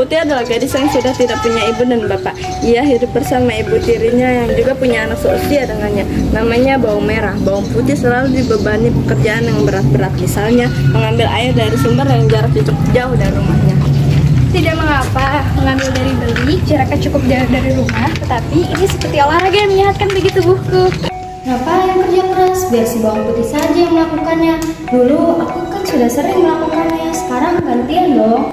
Putih adalah gadis yang sudah tidak punya ibu dan bapak. Ia hidup bersama ibu tirinya yang juga punya anak seusia dengannya. Namanya Bawang Merah. Bawang Putih selalu dibebani pekerjaan yang berat-berat. Misalnya mengambil air dari sumber yang jaraknya cukup jauh dari rumahnya. Tidak mengapa mengambil dari beli, jaraknya cukup jauh dari rumah, tetapi ini seperti olahraga yang menyehatkan bagi tubuhku. Ngapain kerja keras? Biar si Bawang Putih saja yang melakukannya. Dulu aku kan sudah sering melakukannya, sekarang gantian dong.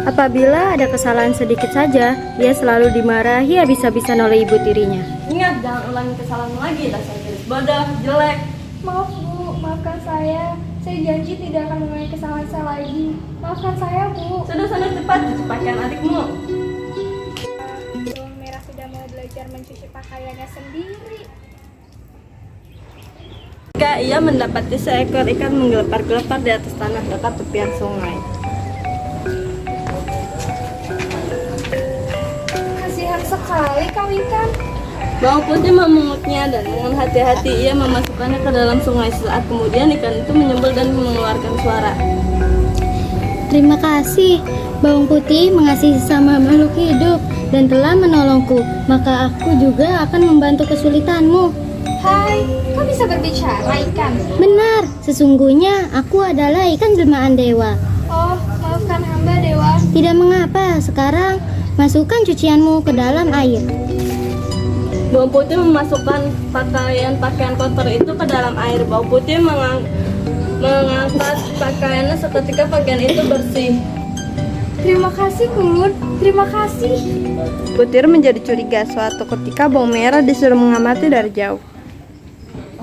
Apabila ada kesalahan sedikit saja, ia selalu dimarahi habis-habisan oleh ibu tirinya. Ingat, jangan ulangi kesalahan lagi, dasar gadis bodoh, jelek. Maaf Bu, maafkan saya. Saya janji tidak akan mengulangi kesalahan saya lagi. Maafkan saya Bu. Sudah cepat cuci pakaian adikmu. Bawang Merah sudah mau belajar mencuci pakaiannya sendiri. Jika ia mendapati seekor ikan menggelepar-gelepar di atas tanah dekat tepian sungai. Kasihan sekali kau ikan. Bawang Putih memungutnya dan dengan hati-hati ia memasukkannya ke dalam sungai. Saat kemudian ikan itu menyembel dan mengeluarkan suara. Terima kasih, Bawang Putih mengasihi sesama makhluk hidup dan telah menolongku. Maka aku juga akan membantu kesulitanmu. Hai, kau bisa berbicara ikan? Benar, sesungguhnya aku adalah ikan jelmaan dewa. Oh, maafkan hamba dewa. Tidak mengapa, sekarang masukkan cucianmu ke dalam air. Bawang Putih memasukkan pakaian kotor itu ke dalam air. Bawang Putih mengangkat pakaiannya seketika pakaian itu bersih. Terima kasih Kulun, terima kasih. Putir menjadi curiga. Suatu ketika Bawang Merah disuruh mengamati dari jauh.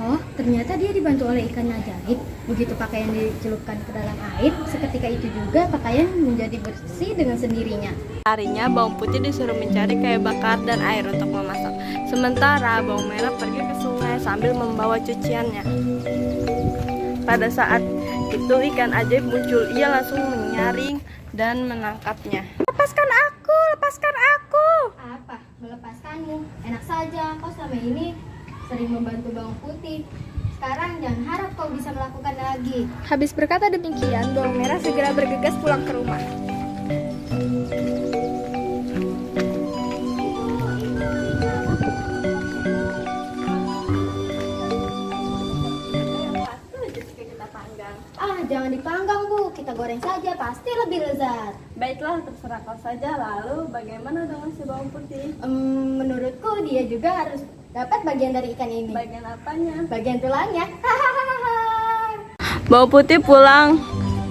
Oh, ternyata dia dibantu oleh ikan ajaib. Begitu pakaian dicelupkan ke dalam air, seketika itu juga pakaian menjadi bersih dengan sendirinya. Harinya Bawang Putih disuruh mencari kayu bakar dan air untuk memasak. Sementara Bawang Merah pergi ke sungai sambil membawa cuciannya. Pada saat itu ikan ajaib muncul. Ia langsung menyaring dan menangkapnya. Lepaskan aku, lepaskan aku. Apa? Melepaskanmu? Enak saja, kau selama ini sering membantu Bawang Putih. Sekarang jangan harap kau bisa melakukan lagi. Habis berkata demikian, Bawang Merah segera bergegas pulang ke rumah. Jangan dipanggang Bu, kita goreng saja pasti lebih lezat. Baiklah, terserah kau saja. Lalu bagaimana dengan si Bawang Putih? Menurutku dia juga harus dapat bagian dari ikan ini. Bagian apanya? Bagian tulangnya. Bawang Putih pulang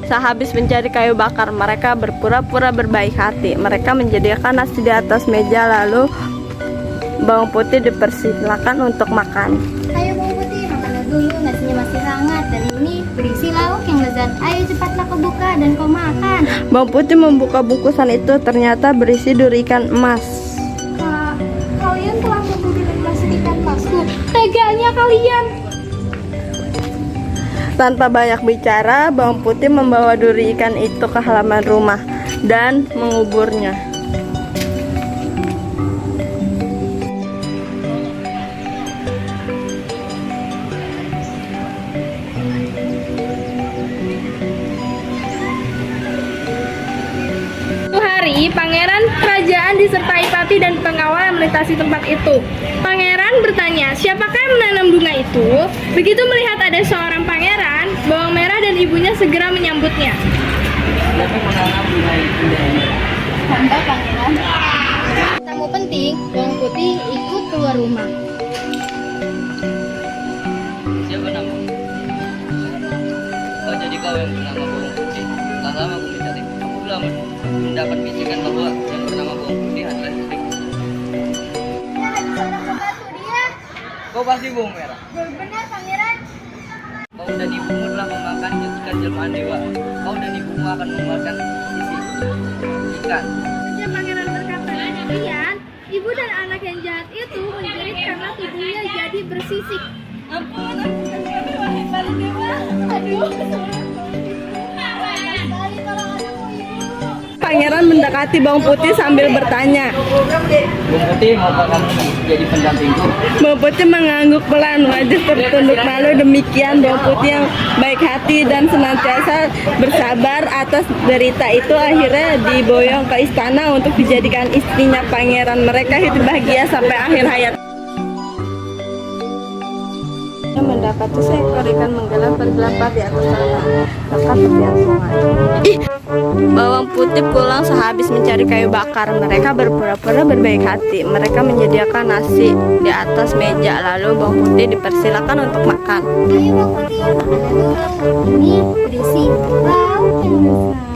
sehabis mencari kayu bakar. Mereka berpura-pura berbaik hati. Mereka menyediakan nasi di atas meja. Lalu Bawang Putih dipersilakan untuk makan. Ayo Bawang Putih, makanlah dulu, nasinya masih hangat dan ini berisi lauk yang lezat. Ayo cepatlah kau buka dan kau makan. Bawang Putih membuka bungkusan itu, ternyata berisi duri ikan emas. Kalian telah membunuh dan merasa ikan emasku. Teganya kalian. Tanpa banyak bicara, Bawang Putih membawa duri ikan itu ke halaman rumah dan menguburnya. Pangeran kerajaan disertai pati dan pengawal yang melintasi tempat itu. Pangeran bertanya, siapakah yang menanam bunga itu? Begitu melihat ada seorang pangeran, Bawang Merah dan ibunya segera menyambutnya. Hamba pangeran. Tamu penting, Bawang Putih ikut keluar rumah. Siapa nama? Oh, jadi kau yang bernama Bawang Putih. Tak lama aku mencari. Aku belum mendapat bisikan bahwa yang bernama Bawang Putih adalah istriku. Kau pasti Bawang Merah. Benar pangeran. Kau dan ibumu telah memakan ikan jelmaan dewa. Kau dan ibumu akan memakan isi ikan. Sejak pangeran berkata demikian, ibu dan anak yang jahat itu menjerit karena tubuhnya jadi bersisik. Ampun, balik dewa. Aduh. Pangeran mendapat mendekati bawang putih sambil bertanya. Bawang putih, maukah kamu jadi pendampingku? Bawang putih mengangguk pelan, wajah tertunduk malu. Demikian bawang putih yang baik hati dan senantiasa bersabar atas derita itu akhirnya diboyong ke istana untuk dijadikan istrinya pangeran. Mereka hidup bahagia sampai akhir hayat. Mendapati seekor ikan bergelapar di atas tanah dekat tepian sungai. Bawang putih pulang sehabis mencari kayu bakar. Mereka berpura-pura berbaik hati. Mereka menyediakan nasi di atas meja. Lalu bawang putih dipersilakan untuk makan. Ayo Bang Putih, makan dulu. Ini berisi lauk yang besar.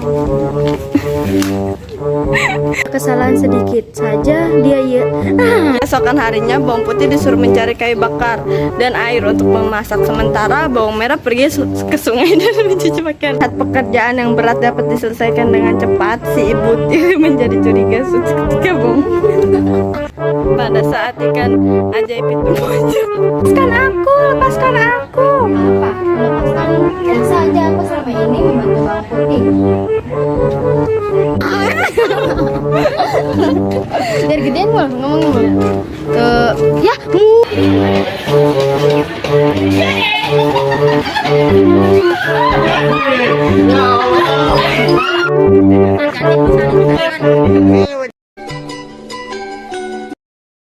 Kesalahan sedikit saja dia Esokan harinya bawang putih disuruh mencari kayu bakar dan air untuk memasak. Sementara bawang merah pergi ke sungai dan mencuci pakaian. Saat pekerjaan yang berat dapat diselesaikan dengan cepat, si ibu tiri menjadi curiga ketika bawang. Pada saat ikan ajaib itu muncul. Lepaskan aku, lepaskan aku. Apa? Melepaskanmu? Enak saja, aku selama ini membantu Bawang Putih. biar gedean mul ngomongnya ya